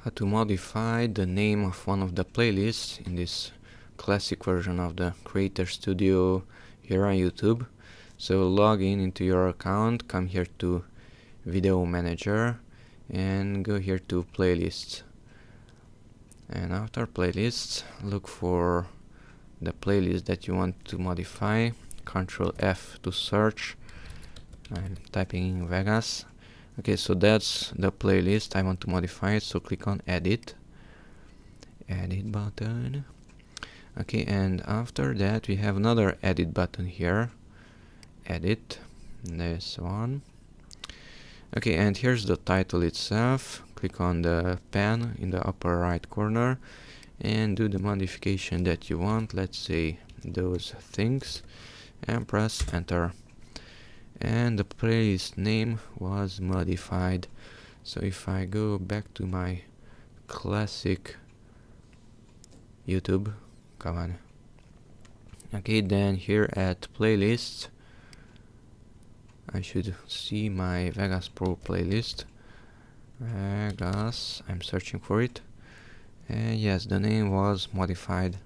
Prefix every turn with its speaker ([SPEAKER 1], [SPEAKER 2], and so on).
[SPEAKER 1] how to modify the name of one of the playlists in this classic version of the Creator Studio here on YouTube. So log in into your account, come here to Video Manager and go here to Playlists. And after Playlists, look for the playlist that you want to modify. Ctrl F to search. I'm typing in Vegas. Okay, so that's the playlist. I want to modify it, so click on Edit button. Okay, and after that we have another Edit button here. Edit, this one. Okay, and here's the title itself. Click on the pen in the upper right corner and do the modification that you want. Let's say those things, and press enter. And the playlist name was modified. So if I go back to my classic YouTube, come on. Okay, then here at playlists, I should see my Vegas Pro playlist. Vegas, I'm searching for it. And yes, the name was modified.